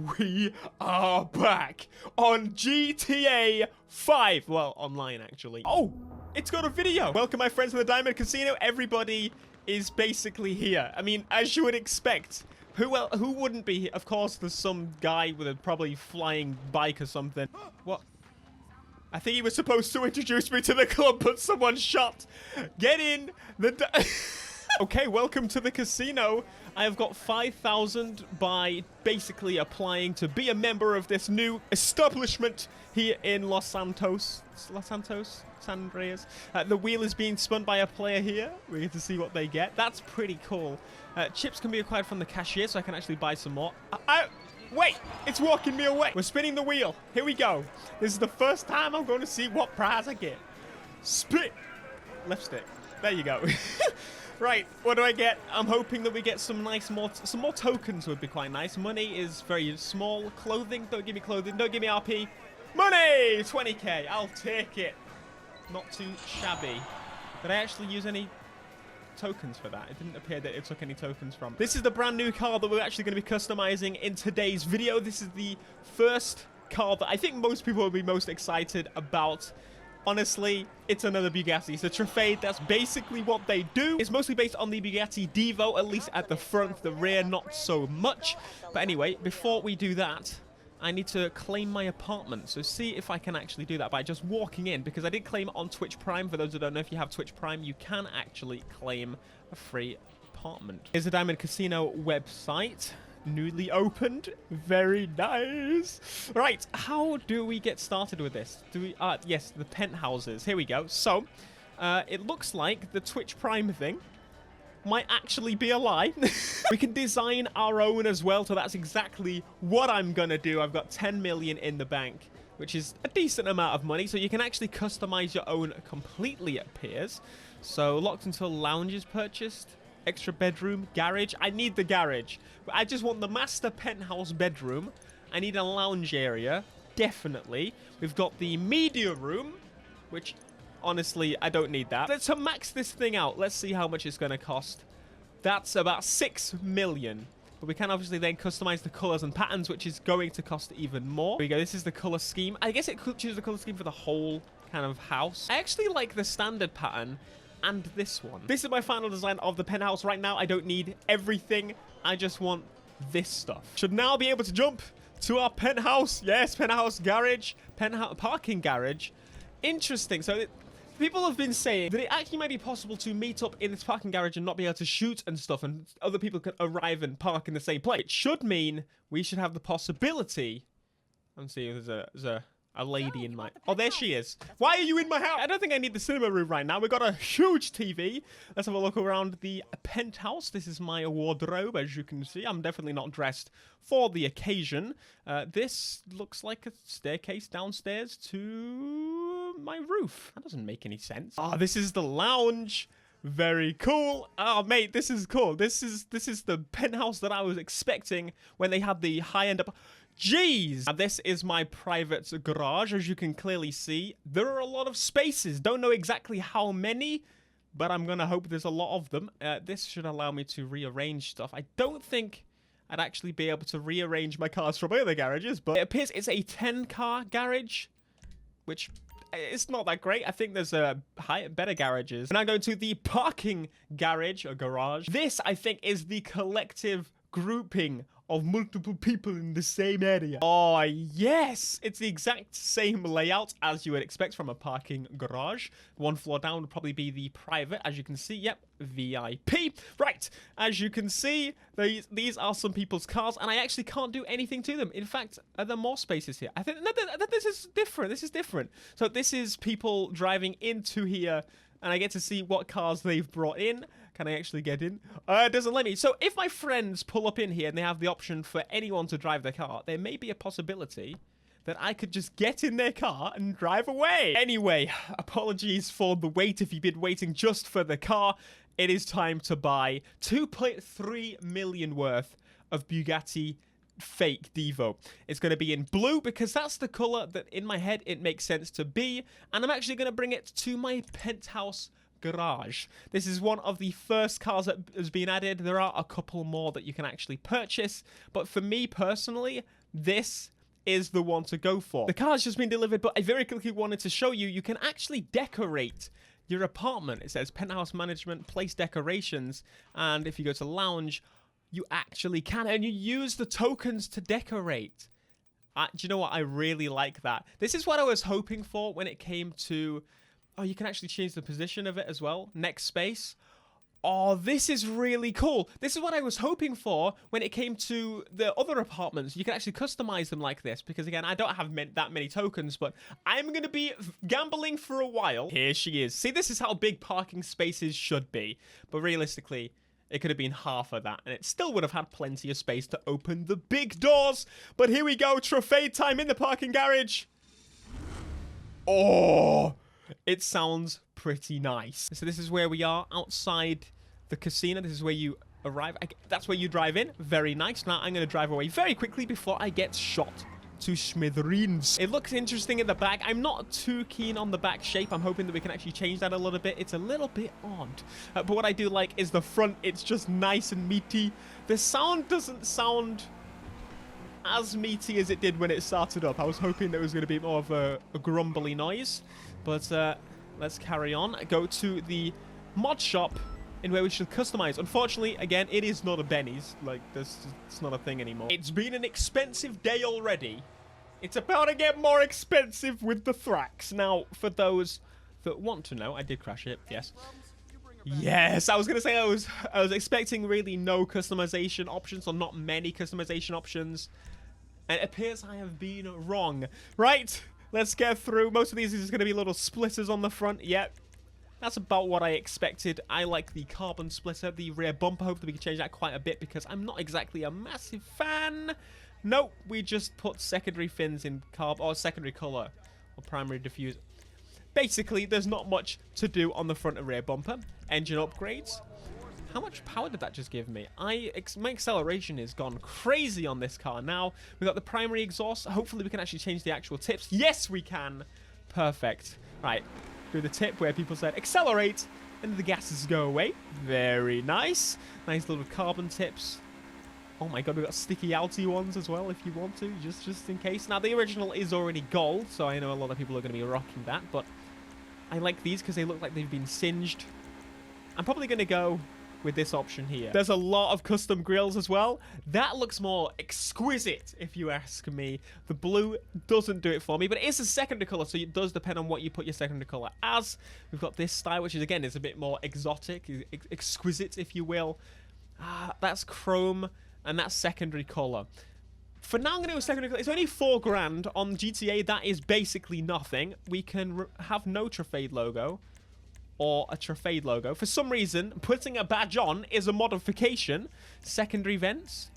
We are back on GTA 5. Well, online, actually. Oh, it's got a video. Welcome, my friends, to the Diamond Casino. Everybody is basically here. I mean, as you would expect. Who wouldn't be here? Of course, there's some guy with a probably flying bike or something. What? I think he was supposed to introduce me to the club, but someone shot. Get in the... Okay, welcome to the casino. I have got 5,000 by basically applying to be a member of this new establishment here in Los Santos. San Andreas. The wheel is being spun by a player here. We get to see what they get. That's pretty cool. Chips can be acquired from the cashier, so I can actually buy some more. Wait, it's walking me away. We're spinning the wheel. Here we go. This is the first time I'm going to see what prize I get. Split. Left stick. There you go. Right, what do I get? I'm hoping that we get some more tokens would be quite nice. Money is very small. Clothing, don't give me clothing. Don't give me RP. Money! 20k, I'll take it. Not too shabby. Did I actually use any tokens for that? It didn't appear that it took any tokens from. This is the brand new car that we're actually going to be customizing in today's video. This is the first car that I think most people will be most excited about. Honestly, it's another Bugatti. It's a Truffade. That's basically what they do. It's mostly based on the Bugatti Divo, at least at the front. The rear, not so much. But anyway, before we do that, I need to claim my apartment. So see if I can actually do that by just walking in, because I did claim it on Twitch Prime. For those who don't know, if you have Twitch Prime, you can actually claim a free apartment. Here's the Diamond Casino website. Newly opened. Very nice. Right, how do we get started with this? Do we yes, the penthouses. Here we go. So it looks like the Twitch Prime thing might actually be a lie. We can design our own as well, so that's exactly what I'm gonna do. I've got 10 million in the bank, which is a decent amount of money, so you can actually customize your own completely, it appears. So locked until lounge is purchased. Extra bedroom, garage. I need the garage. I just want the master penthouse bedroom. I need a lounge area, definitely. We've got the media room, which honestly, I don't need that. Let's max this thing out. Let's see how much it's going to cost. That's about 6 million. But we can obviously then customize the colors and patterns, which is going to cost even more. Here we go. This is the color scheme. I guess it could choose the color scheme for the whole kind of house. I actually like the standard pattern and this one. This is my final design of the penthouse. Right now, I don't need everything. I just want this stuff. Should now be able to jump to our penthouse. Yes, penthouse garage. Penthouse parking garage. Interesting. So people have been saying that it actually might be possible to meet up in this parking garage and not be able to shoot and stuff, and other people can arrive and park in the same place. It should mean we should have the possibility. Let's see if there's a lady in my... Oh, there she is. Why are you in my house? I don't think I need the cinema room right now. We've got a huge TV. Let's have a look around the penthouse. This is my wardrobe, as you can see. I'm definitely not dressed for the occasion. This looks like a staircase downstairs to my roof. That doesn't make any sense. Oh, this is the lounge. Very cool. Oh, mate, this is cool. This is the penthouse that I was expecting when they had the high-end... Jeez! Now, this is my private garage. As you can clearly see, there are a lot of spaces. Don't know exactly how many, but I'm going to hope there's a lot of them. This should allow me to rearrange stuff. I don't think I'd actually be able to rearrange my cars from other garages, but it appears it's a 10-car garage, which... it's not that great. I think there's better garages. And I'm going to the parking garage or garage. This, I think, is the collective grouping of multiple people in the same area. Oh, yes! It's the exact same layout as you would expect from a parking garage. One floor down would probably be the private, as you can see. Yep, VIP. Right, as you can see, these are some people's cars, and I actually can't do anything to them. In fact, are there more spaces here? I think no, this is different. This is different. So this is people driving into here, and I get to see what cars they've brought in. Can I actually get in? It doesn't let me. So if my friends pull up in here and they have the option for anyone to drive their car, there may be a possibility that I could just get in their car and drive away. Anyway, apologies for the wait if you've been waiting just for the car. It is time to buy 2.3 million worth of Bugatti fake Divo. It's going to be in blue because that's the color that in my head it makes sense to be, and I'm actually going to bring it to my penthouse garage. This is one of the first cars that has been added. There are a couple more that you can actually purchase, but for me personally, this is the one to go for. The car's just been delivered, but I very quickly wanted to show you, you can actually decorate your apartment. It says penthouse management, place decorations, and if you go to lounge, you actually can, and you use the tokens to decorate. Do you know what? I really like that. This is what I was hoping for when it came to, oh, you can actually change the position of it as well. Next space. Oh, this is really cool. This is what I was hoping for when it came to the other apartments. You can actually customize them like this because, again, I don't have that many tokens, but I'm going to be gambling for a while. Here she is. See, this is how big parking spaces should be. But realistically, it could have been half of that, and it still would have had plenty of space to open the big doors. But here we go. Truffade time in the parking garage. Oh, it sounds pretty nice. So this is where we are outside the casino. This is where you arrive. That's where you drive in. Very nice. Now I'm going to drive away very quickly before I get shot to smithereens. It looks interesting in the back. I'm not too keen on the back shape. I'm hoping that we can actually change that a little bit. It's a little bit odd. But what I do like is the front. It's just nice and meaty. The sound doesn't sound as meaty as it did when it started up. I was hoping there was going to be more of a grumbly noise. But let's carry on. Go to the mod shop in where we should customize. Unfortunately, again, it is not a Benny's. Like, it's not a thing anymore. It's been an expensive day already. It's about to get more expensive with the Thrax. Now, for those that want to know, I did crash it, yes. Yes, I was going to say I was expecting really no customization options, or not many customization options. And it appears I have been wrong. Right, let's get through. Most of these is going to be little splitters on the front. Yep. That's about what I expected. I like the carbon splitter, the rear bumper. Hopefully we can change that quite a bit because I'm not exactly a massive fan. Nope, we just put secondary fins in or secondary color or primary diffuser. Basically, there's not much to do on the front and rear bumper. Engine upgrades. How much power did that just give me? My acceleration has gone crazy on this car. Now, we've got the primary exhaust. Hopefully we can actually change the actual tips. Yes, we can. Perfect. Right. Do the tip where people said accelerate and the gases go away. Very nice. Nice little carbon tips. Oh my god, we've got sticky outy ones as well if you want to, just in case. Now the original is already gold, so I know a lot of people are going to be rocking that, but I like these because they look like they've been singed. I'm probably going to go with this option here. There's a lot of custom grills as well. That looks more exquisite, if you ask me. The blue doesn't do it for me, but it is a secondary color, so it does depend on what you put your secondary color as. We've got this style, which is, again, is a bit more exotic, exquisite, if you will. That's chrome, and that's secondary color. For now, I'm going to do a secondary color. It's only $4,000 on GTA. That is basically nothing. We can have no Truffade logo or a Truffade logo. For some reason, putting a badge on is a modification. Secondary vents.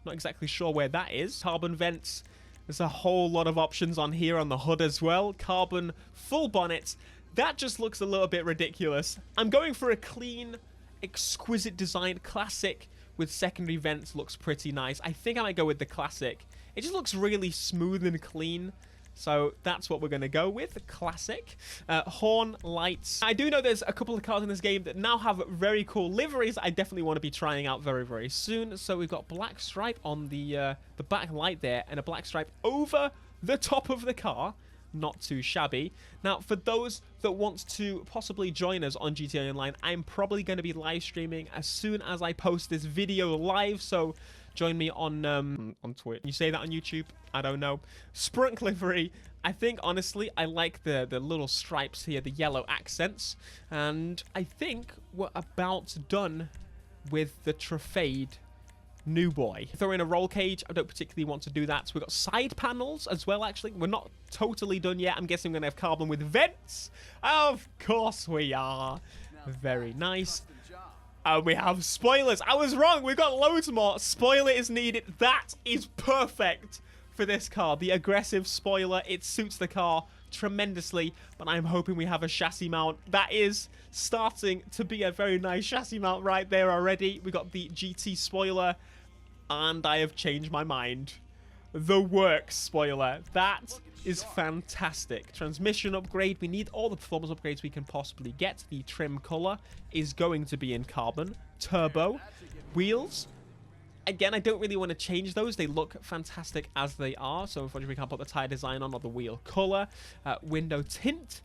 Not exactly sure where that is. Carbon vents. There's a whole lot of options on here on the hood as well. Carbon full bonnet. That just looks a little bit ridiculous. I'm going for a clean, exquisite design. Classic with secondary vents looks pretty nice. I think I might go with the classic. It just looks really smooth and clean. So that's what we're going to go with. Classic. Horn lights. I do know there's a couple of cars in this game that now have very cool liveries I definitely want to be trying out very, very soon. So we've got black stripe on the back light there and a black stripe over the top of the car. Not too shabby. Now, for those that want to possibly join us on GTA Online, I'm probably going to be live streaming as soon as I post this video live. So join me on Twitch. You say that on YouTube? I don't know. Sprunk livery. I think, honestly, I like the little stripes here, the yellow accents. And I think we're about done with the Truffade new boy. Throw in a roll cage. I don't particularly want to do that. So we've got side panels as well, actually. We're not totally done yet. I'm guessing we're going to have carbon with vents. Of course we are. Very nice. We have spoilers. I was wrong. We've got loads more. Spoiler is needed. That is perfect for this car. The aggressive spoiler. It suits the car tremendously, but I'm hoping we have a chassis mount. That is starting to be a very nice chassis mount right there already. We got the GT spoiler, and I have changed my mind. The works spoiler. That is fantastic. Transmission upgrade. We need all the performance upgrades we can possibly get. The trim color is going to be in carbon. Turbo. Wheels. Again, I don't really want to change those. They look fantastic as they are. So unfortunately, we can't put the tire design on or the wheel color, window tint.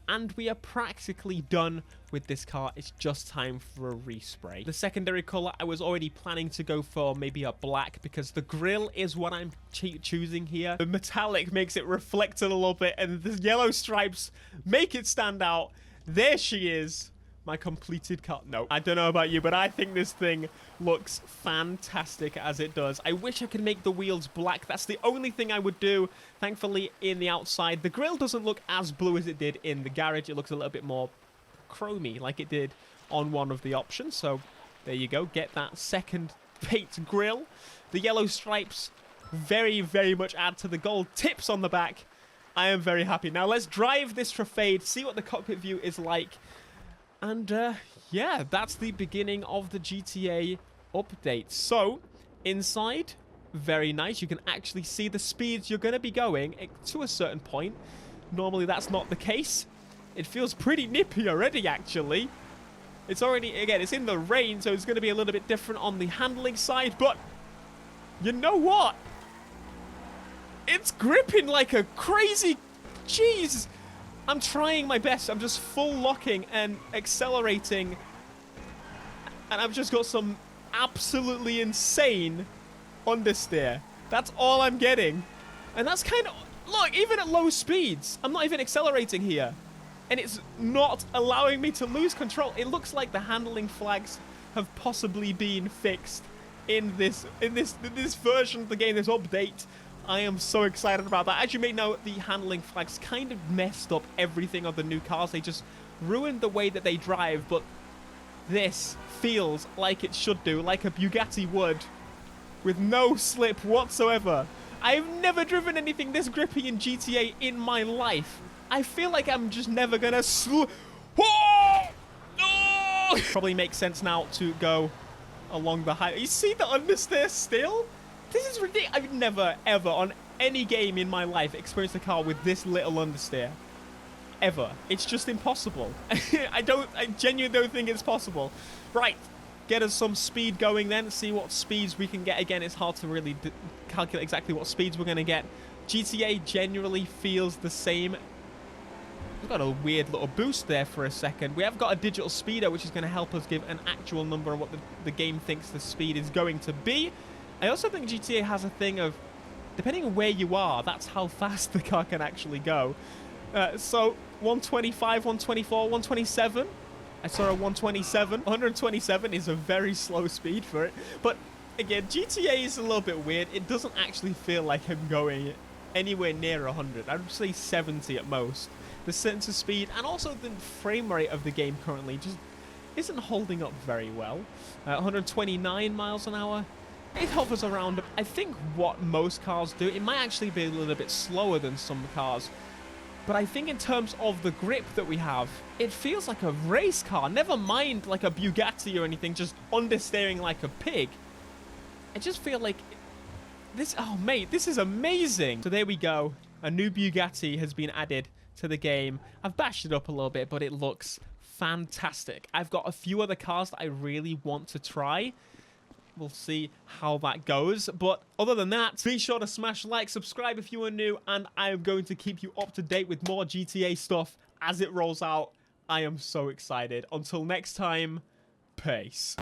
And we are practically done with this car. It's just time for a respray. The secondary color, I was already planning to go for maybe a black because the grille is what I'm choosing here. The metallic makes it reflect a little bit, and the yellow stripes make it stand out. There she is. My completed car. No, I don't know about you, but I think this thing looks fantastic as it does. I wish I could make the wheels black. That's the only thing I would do. Thankfully, in the outside, the grille doesn't look as blue as it did in the garage. It looks a little bit more chromy like it did on one of the options. So there you go. Get that second paint grille. The yellow stripes very, very much add to the gold tips on the back. I am very happy. Now let's drive this Truffade, see what the cockpit view is like. And, yeah, that's the beginning of the GTA update. So, inside, very nice. You can actually see the speeds you're going to be going to a certain point. Normally, that's not the case. It feels pretty nippy already, actually. It's already, again, it's in the rain, so it's going to be a little bit different on the handling side. But, you know what? It's gripping like a crazy... Jeez! I'm trying my best. I'm just full locking and accelerating. And I've just got some absolutely insane understeer. That's all I'm getting. And that's kind of... Look, even at low speeds, I'm not even accelerating here. And it's not allowing me to lose control. It looks like the handling flags have possibly been fixed in this version of the game, this update. I am so excited about that. As you may know, the handling flags kind of messed up everything of the new cars. They just ruined the way that they drive, but this feels like it should do, like a Bugatti would, with no slip whatsoever. I've never driven anything this grippy in GTA in my life. I feel like I'm just never gonna oh! Oh! Probably makes sense now to go along the high. You see the understeer still? This is ridiculous. I've never, ever, on any game in my life, experienced a car with this little understeer. Ever. It's just impossible. I genuinely don't think it's possible. Right. Get us some speed going then. See what speeds we can get. Again, it's hard to really calculate exactly what speeds we're going to get. GTA generally feels the same. We've got a weird little boost there for a second. We have got a digital speeder, which is going to help us give an actual number on what the game thinks the speed is going to be. I also think GTA has a thing of, depending on where you are, that's how fast the car can actually go. So, 125, 124, 127. I saw a 127. 127 is a very slow speed for it. But, again, GTA is a little bit weird. It doesn't actually feel like I'm going anywhere near 100. I would say 70 at most. The sensor speed and also the frame rate of the game currently just isn't holding up very well. 129 miles an hour. It hovers around, I think, what most cars do. It might actually be a little bit slower than some cars. But I think in terms of the grip that we have, it feels like a race car. Never mind like a Bugatti or anything, just understeering like a pig. I just feel like this... Oh, mate, this is amazing. So there we go. A new Bugatti has been added to the game. I've bashed it up a little bit, but it looks fantastic. I've got a few other cars that I really want to try. We'll see how that goes. But other than that, be sure to smash like, subscribe if you are new, and I am going to keep you up to date with more GTA stuff as it rolls out. I am so excited. Until next time, peace.